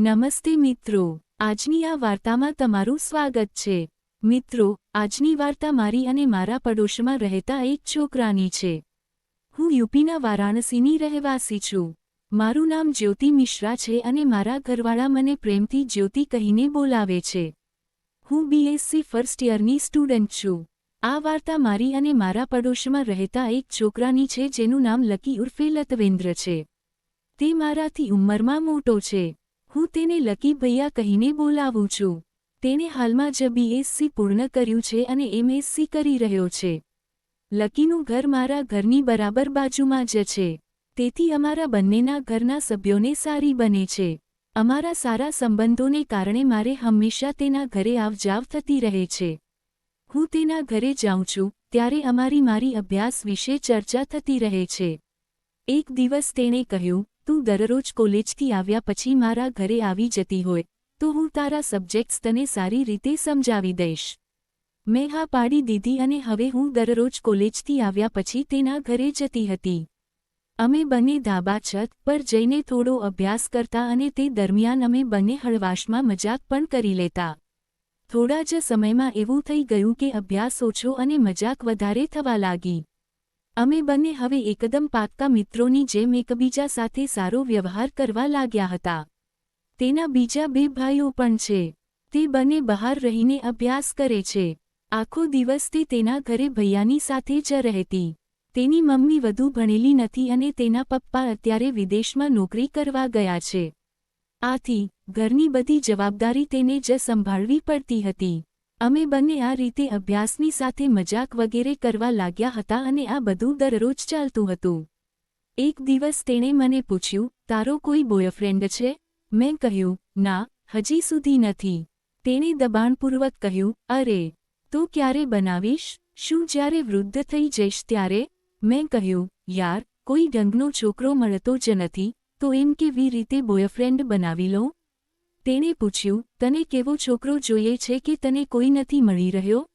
નમસ્તે મિત્રો, આજની આ વાર્તામાં તમારું સ્વાગત છે। મિત્રો, આજની વાર્તા મારી અને મારા પડોશમાં રહેતા એક છોકરાની છે। હું યુપીના વારાણસીની રહેવાસી છું। મારું નામ જ્યોતિ મિશ્રા છે અને મારા ઘરવાળા મને પ્રેમથી જ્યોતિ કહીને બોલાવે છે। હું બીએસસી ફર્સ્ટ યરની સ્ટુડન્ટ છું। આ વાર્તા મારી અને મારા પડોશમાં રહેતા એક છોકરાની છે જેનું નામ લકી ઉર્ફે લતવેન્દ્ર છે। તે મારાથી ઉંમરમાં મોટો છે। હું તેને લકી ભૈયા કહીને બોલાવું છું। તેણે હાલમાં જ બીએસસી પૂર્ણ કર્યું છે અને એમએસસી કરી રહ્યો છે। લકીનું ઘર મારા ઘરની બરાબર બાજુમાં જ છે, તેથી અમારા બંનેના ઘરના સભ્યોને સારી બને છે। અમારા સારા સંબંધોને કારણે મારે હંમેશા તેના ઘરે આવ-જાવ થતી રહે છે। હું તેના ઘરે જાઉં છું ત્યારે મારી અભ્યાસ વિશે ચર્ચા થતી રહે છે। એક દિવસ તેણે કહ્યું, તું દરરોજ કોલેજથી આવ્યા પછી મારા ઘરે આવી જતી હોય તો હું તારા સબ્જેક્ટ્સ તને સારી રીતે સમજાવી દઈશ। મેં હા પાડી દીધી અને હવે હું દરરોજ કોલેજથી આવ્યા પછી તેના ઘરે જતી હતી। અમે બંને ધાબા છત પર જઈને થોડો અભ્યાસ કરતા અને તે દરમિયાન અમે બંને હળવાશમાં મજાક પણ કરી લેતા। થોડા જ સમયમાં એવું થઈ ગયું કે અભ્યાસ ઓછો અને મજાક વધારે થવા લાગી। અમે બંને હવે એકદમ પાક્કા મિત્રોની જેમ એકબીજા સાથે સારો વ્યવહાર કરવા લાગ્યા હતા। તેના બીજા બે ભાઈઓ પણ છે। તે બંને બહાર રહીને અભ્યાસ કરે છે। આખો દિવસ તે તેના ઘરે ભૈયાની સાથે જ રહેતી। તેની મમ્મી વધુ ભણેલી નથી અને તેના પપ્પા અત્યારે વિદેશમાં નોકરી કરવા ગયા છે। આથી ઘરની બધી જવાબદારી તેને જ સંભાળવી પડતી હતી। અમે બંને આ રીતે અભ્યાસની સાથે મજાક વગેરે કરવા લાગ્યા હતા અને આ બધું દરરોજ ચાલતું હતું। એક દિવસ તેણે મને પૂછ્યું, તારો કોઈ બોયફ્રેન્ડ છે? મેં કહ્યું, ના, હજી સુધી નથી। તેણે દબાણપૂર્વક કહ્યું, અરે, તો ક્યારે બનાવીશ? શું જ્યારે વૃદ્ધ થઈ જઈશ ત્યારે? મેં કહ્યું, યાર, કોઈ ઢંગનો છોકરો મળતો જ નથી તો એમ કેવી રીતે બોયફ્રેન્ડ બનાવી લઉં? તેણે પૂછ્યું, તને કેવો છોકરો જોઈએ છે કે તને કોઈ નથી મળી રહ્યો?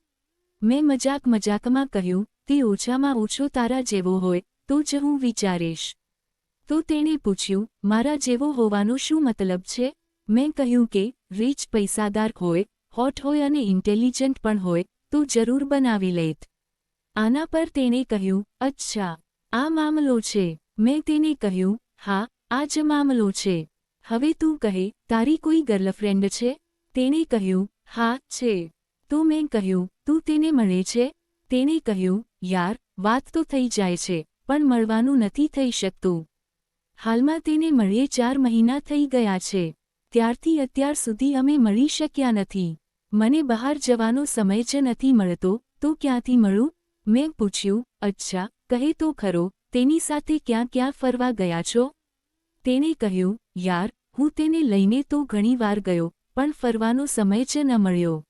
મેં મજાકમાં કહ્યું, તે ઓછામાં ઓછો તારા જેવો હોય તો જ હું વિચારીશ। તો તેણે પૂછ્યું, મારા જેવો હોવાનો શું મતલબ છે? મેં કહ્યું કે રીચ પૈસાદાર હોય, હોટ હોય અને ઇન્ટેલિજન્ટ પણ હોય તો જરૂર બનાવી લેત। આના પર તેણે કહ્યું, અચ્છા, આ મામલો છે? મેં તેને કહ્યું, હા, આ જ મામલો છે। હવે તું કહે, તારી કોઈ ગર્લફ્રેન્ડ છે? તેણે કહ્યું, હા, છે। તો મેં કહ્યું, તું તેને મળે છે? તેણે કહ્યું, યાર, વાત તો થઈ જાય છે પણ મળવાનું નથી થઈ શકતું। હાલમાં તેને મળીએ 4 મહિના થઈ ગયા છે। ત્યારથી અત્યાર સુધી અમે મળી શક્યા નથી। મને બહાર જવાનો સમય જ નથી મળતો તો ક્યાંથી મળું? મેં પૂછ્યું, અચ્છા, કહે તો ખરો, તેની સાથે ક્યાં ક્યાં ફરવા ગયા છો? તેણે કહ્યું, યાર, હું તેને લઈને તો ઘણી વાર ગયો પણ ફરવાનો સમય જ ન મળ્યો।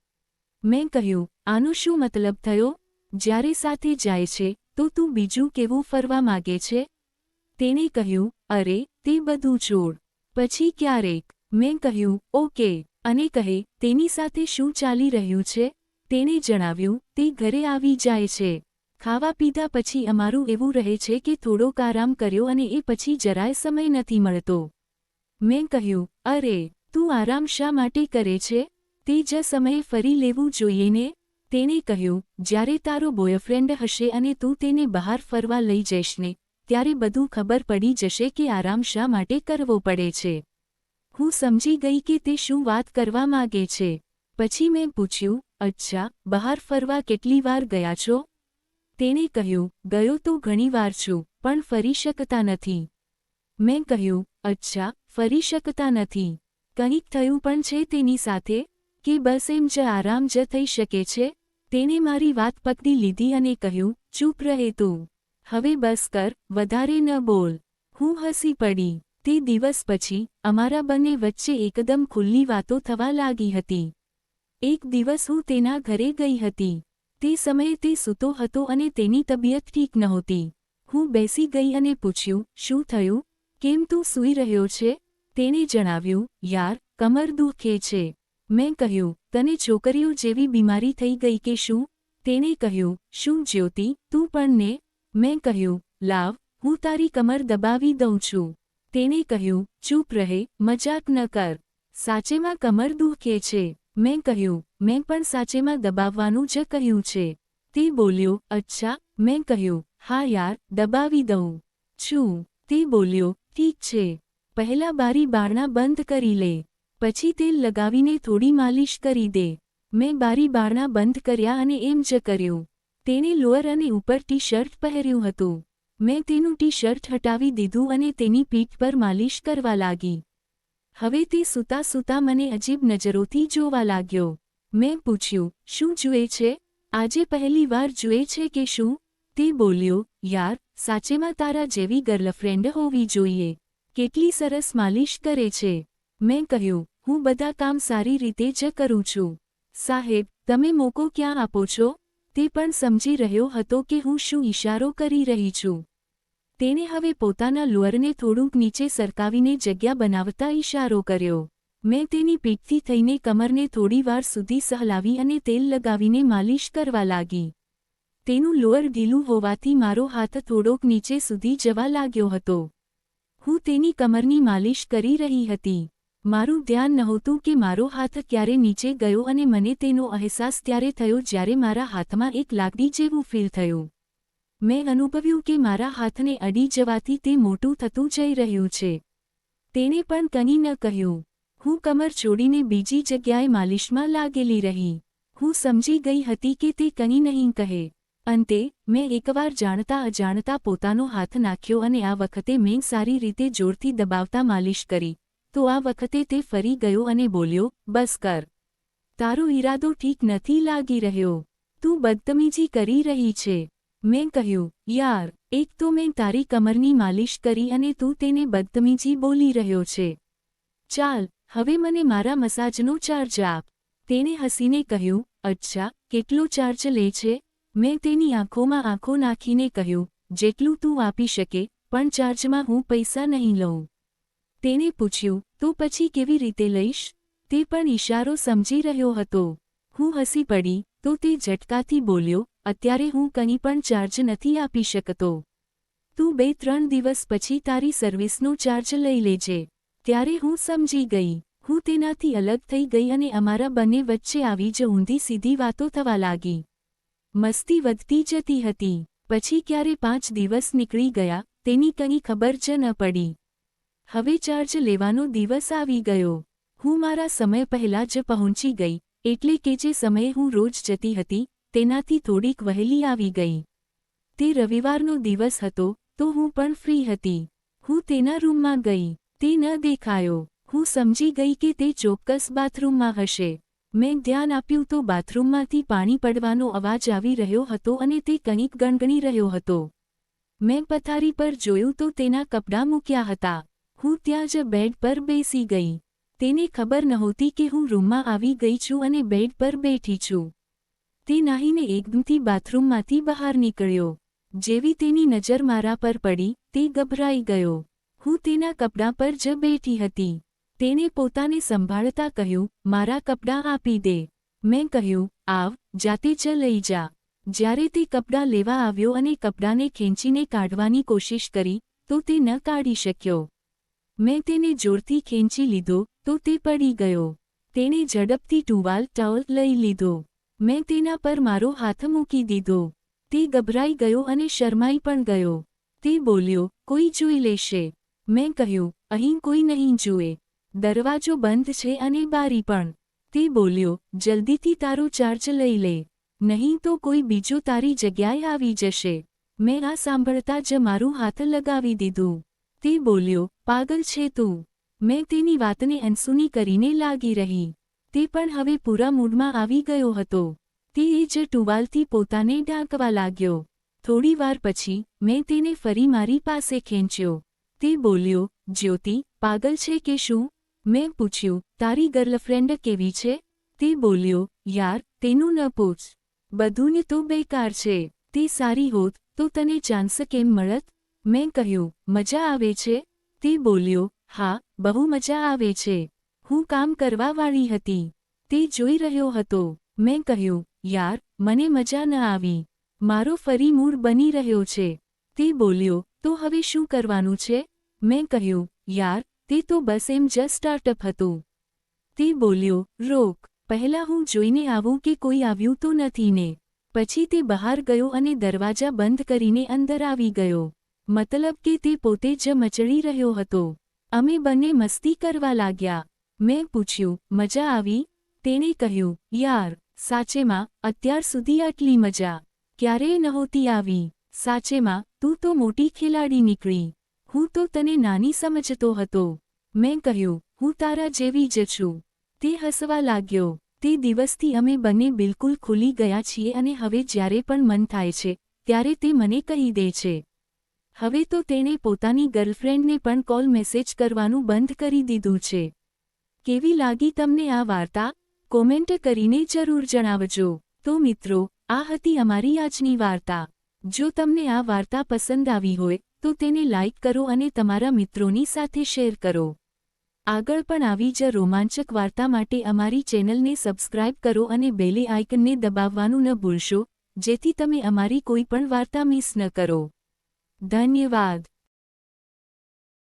મેં કહ્યું, આનો શું મતલબ થયો? જ્યારે સાથે જાય છે તો તું બીજું કેવું ફરવા માગે છે? તેણે કહ્યું, અરે, તે બધું છોડ, પછી ક્યારેક। મેં કહ્યું, ઓકે, અને કહે, તેની સાથે શું ચાલી રહ્યું છે? તેણે જણાવ્યું, તે ઘરે આવી જાય છે। ખાવા પીધા પછી અમારું એવું રહે છે કે થોડોક આરામ કર્યો અને એ પછી જરાય સમય નથી મળતો। મેં કહ્યું, અરે, તું આરામ શા માટે કરે છે? તે જ સમયે ફરી લેવું જોઈએ ને? તેણે કહ્યું, જ્યારે તારો બોયફ્રેન્ડ હશે અને તું તેને બહાર ફરવા લઈ જઈશ ને ત્યારે બધું ખબર પડી જશે કે આરામ શા માટે કરવો પડે છે। હું સમજી ગઈ કે તે શું વાત કરવા માગે છે। પછી મેં પૂછ્યું, અચ્છા, બહાર ફરવા કેટલી વાર ગયા છો? તેણે કહ્યું, ગયો તો ઘણી વાર છું પણ ફરી શકતા નથી। મેં કહ્યું, અચ્છા, ફરી શકતા નથી? કંઈક થયું પણ છે તેની સાથે કે બસ એમ જ આરામ જ થઈ શકે છે? તેણે મારી વાત પકડી લીધી અને કહ્યું, ચૂપ રહે તું, હવે બસ કર, વધારે ન બોલ। હું હસી પડી। તે દિવસ પછી અમારા બંને વચ્ચે એકદમ ખુલ્લી વાતો થવા લાગી હતી। એક દિવસ હું તેના ઘરે ગઈ હતી। તે સમયે તે સૂતો હતો અને તેની તબિયત ઠીક નહોતી। હું બેસી ગઈ અને પૂછ્યું, શું થયું? કેમ તું સૂઈ રહ્યો છે? તેણે જણાવ્યું, યાર, કમર દુખે છે। મેં કહ્યું, તને છોકરીઓ જેવી બીમારી થઈ ગઈ કે શું? તેણે કહ્યું, શું જ્યોતિ, તું પણ ને? મેં કહ્યું, લાવ, હું તારી કમર દબાવી દઉં છું। તેણે કહ્યું, ચૂપ રહે, મજાક ન કર। સાચેમાં કમર દુખે છે. મેં કહ્યું, મેં પણ સાચેમાં દબાવવાનું જ કહ્યું છે. તે બોલ્યો, અચ્છા. મેં કહ્યું, હા યાર, દબાવી દઉં છું. તે બોલ્યો, ઠીક છે. પહેલા બારી બારણા બંધ કરી લે. પછી તેલ લગાવીને થોડી માલિશ કરી દે. મેં બારી બારણા બંધ કર્યા અને એમ જ કર્યું. તેણે લોઅર અને ઉપર ટી શર્ટ પહેર્યું હતું. મેં તેનું ટી શર્ટ હટાવી દીધું અને તેની પીઠ પર માલિશ કરવા લાગી. હવે તે સૂતા સૂતા મને અજીબ નજરોથી જોવા લાગ્યો. મેં પૂછ્યું, શું જુએ છે? આજે પહેલી વાર જુએ છે કે શું? તે બોલ્યો, યાર, સાચેમાં તારા જેવી ગર્લફ્રેન્ડ હોવી જોઈએ. કેટલી સરસ માલિશ કરે છે. મેં કહ્યું, હું બધા કામ સારી રીતે જ કરું છું. સાહેબ, તમે મોકો ક્યાં આપો છો? તે પણ સમજી રહ્યો હતો કે હું શું ઇશારો કરી રહી છું. તેણે હવે પોતાના લોઅરને થોડુંક નીચે સરકાવીને જગ્યા બનાવતા ઇશારો કર્યો. મેં તેની પીઠથી થઈને કમરને થોડીવાર સુધી સહલાવી અને તેલ લગાવીને માલિશ કરવા લાગી. તેનું લોઅર ઢીલું હોવાથી મારો હાથ થોડોક નીચે સુધી જવા લાગ્યો હતો. હું તેની કમરની માલિશ કરી રહી હતી. મારું ધ્યાન નહોતું કે મારો હાથ ક્યારે નીચે ગયો અને મને તેનો અહેસાસ ત્યારે થયો જ્યારે મારા હાથમાં એક લાકડી જેવું ફીલ થયું. મેં અનુભવ્યું કે મારા હાથને અડી જવાથી તે મોટું થતું જઈ રહ્યું છે. તેણે પણ કંઈ ન કહ્યું. હું કમર છોડીને બીજી જગ્યાએ માલિશમાં લાગેલી રહી. હું સમજી ગઈ હતી કે તે કંઈ નહીં કહે. અંતે, મેં એકવાર જાણતા અજાણતા પોતાનો હાથ નાખ્યો અને આ વખતે મેં સારી રીતે જોરથી દબાવતા માલિશ કરી. તો આ વખતે તે ફરી ગયો અને બોલ્યો, બસ કર. તારો ઈરાદો ઠીક નથી લાગી રહ્યો. તું બદતમીજી કરી રહી છે. મેં કહ્યું, યાર, એક તો મેં તારી કમરની માલિશ કરી અને તું તેને બદતમીજી બોલી રહ્યો છે. ચાલ, હવે મને મારા મસાજનો ચાર્જ આપ. તેણે હસીને કહ્યું, અચ્છા, કેટલો ચાર્જ લે છે? મેં તેની આંખોમાં આંખો નાખીને કહ્યું, જેટલું તું આપી શકે, પણ ચાર્જમાં હું પૈસા નહીં લઉં. તેણે પૂછ્યું, તો પછી કેવી રીતે લઈશ? તે પણ ઇશારો સમજી રહ્યો હતો. હું હસી પડી, તો તે ઝટકાથી બોલ્યો, અત્યારે હું કંઈ પણ ચાર્જ નથી આપી શકતો. તું 2-3 દિવસ પછી તારી સર્વિસનો ચાર્જ લઈ લેજે. ત્યારે હું સમજી ગઈ. હું તેનાથી અલગ થઈ ગઈ અને અમારા બંને વચ્ચે આવી જ ઊંધી સીધી વાતો થવા લાગી. મસ્તી વધતી જતી હતી. પછી ક્યારે 5 દિવસ નીકળી ગયા, તેની કંઈ ખબર જ ન પડી. હવે ચાર્જ લેવાનો દિવસ આવી ગયો. હું મારા સમય પહેલાં જ પહોંચી ગઈ, એટલે કે જે સમયે હું રોજ જતી હતી, તેનાથી થોડીક વહેલી આવી ગઈ. તે રવિવારનો દિવસ હતો, તો હું પણ ફ્રી હતી. હું તેના રૂમમાં ગઈ. તે ન દેખાયો. હું સમજી ગઈ કે તે ચોક્કસ બાથરૂમમાં હશે. મેં ધ્યાન આપ્યું તો બાથરૂમમાંથી પાણી પડવાનો અવાજ આવી રહ્યો હતો અને તે કંઈક ગણગણી રહ્યો હતો. મેં પથારી પર જોયું તો તેના કપડાં મૂક્યા હતા. હું ત્યાં જ બેડ પર બેસી ગઈ. તેને ખબર નહોતી કે હું રૂમમાં આવી ગઈ છું અને બેડ પર બેઠી છું. તે નાહીને એકદમથી બાથરૂમમાંથી બહાર નીકળ્યો. જેવી તેની નજર મારા પર પડી, તે ગભરાઈ ગયો. હું તેના કપડાં પર જ બેઠી હતી. તેણે પોતાને સંભાળતા કહ્યું, મારા કપડાં આપી દે. મેં કહ્યું, આવ, જાતે જ લઈ જા. જ્યારે તે કપડાં લેવા આવ્યો અને કપડાંને ખેંચીને કાઢવાની કોશિશ કરી, તો તે ન કાઢી શક્યો. મેં તેને જોરથી ખેંચી લીધો, તો તે પડી ગયો. તેણે ઝડપથી ટુવાલ લઈ લીધો. મેં તેના પર મારો હાથ મૂકી દીધો. તે ગભરાઈ ગયો અને શરમાઈ પણ ગયો. તે બોલ્યો, કોઈ જોઈ લેશે. મેં કહ્યું, અહીં કોઈ નહીં જુએ. દરવાજો બંધ છે અને બારી પણ. તે બોલ્યો, જલ્દીથી તારો ચાર્જ લઈ લે. નહીં તો કોઈ બીજો તારી જગ્યાએ આવી જશે. મેં આ સાંભળતા જ મારું હાથ લગાવી દીધું. તે બોલ્યો, પાગલ છે તું. મેં તેની વાતને અનસુની કરીને લાગી રહી. તે પણ હવે પૂરા મૂડમાં આવી ગયો હતો. તે એ જ ટુવાલથી પોતાને ઢાંકવા લાગ્યો. થોડી વાર પછી, મેં તેને ફરી મારી પાસે ખેંચ્યો. તે બોલ્યો, જ્યોતિ, પાગલ છે કે શું? મેં પૂછ્યું, તારી ગર્લફ્રેન્ડ કેવી છે? તે બોલ્યો, યાર, તેનું ન પૂછ. બધું તો બેકાર છે. તે સારી હોત, તો તને ચાન્સ કેમ મળત? મેં કહ્યું, મજા આવે છે? તે બોલ્યો, હા, બહુ મજા આવે છે. હું કામ કરવા વાળી હતી. તે જોઈ રહ્યો હતો. મેં કહ્યું, યાર, મને મજા ન આવી. મારો ફરી મૂડ બની રહ્યો છે. તે બોલ્યો, તો હવે શું કરવાનું છે? મેં કહ્યું, યાર, તે તો બસ એમ જ સ્ટાર્ટઅપ હતું. તે બોલ્યો, રોક, પહેલાં હું જોઈને આવું કે કોઈ આવ્યું તો નથી ને. પછી તે બહાર ગયો અને દરવાજા બંધ કરીને અંદર આવી ગયો. મતલબ કે તે પોતે જ મચડી રહ્યો હતો. અમે બંને મસ્તી કરવા લાગ્યા. મેં પૂછ્યું, મજા આવી? તેણે કહ્યું, યાર, સાચેમાં, અત્યાર સુધી આટલી મજા ક્યારેય નહોતી આવી. સાચેમાં, તું તો મોટી ખેલાડી નીકળી. હું તો તને નાની સમજતો હતો. મેં કહ્યું, હું તારા જેવી જ છું. તે હસવા લાગ્યો. તે દિવસથી અમે બંને બિલકુલ ખુલી ગયા છીએ અને હવે જ્યારે પણ મન થાય છે ત્યારે તે મને કહી દે છે. હવે તો તેણે પોતાની ગર્લફ્રેન્ડને પણ કોલ મેસેજ કરવાનું બંધ કરી દીધું છે. કેવી લાગી તમને આ વાર્તા? કોમેન્ટ કરીને જરૂર જણાવજો. તો મિત્રો, આ હતી અમારી આજની વાર્તા. જો તમને આ વાર્તા પસંદ આવી હોય તો તેને લાઇક કરો અને તમારા મિત્રોની સાથે શેર કરો. આગળ પણ આવી જ રોમાંચક વાર્તા માટે અમારી ચેનલને સબસ્ક્રાઇબ કરો અને બેલ આઇકનને દબાવવાનું ન ભૂલશો, જેથી તમે અમારી કોઈ પણ વાર્તા મિસ ન કરો. ધન્યવાદ.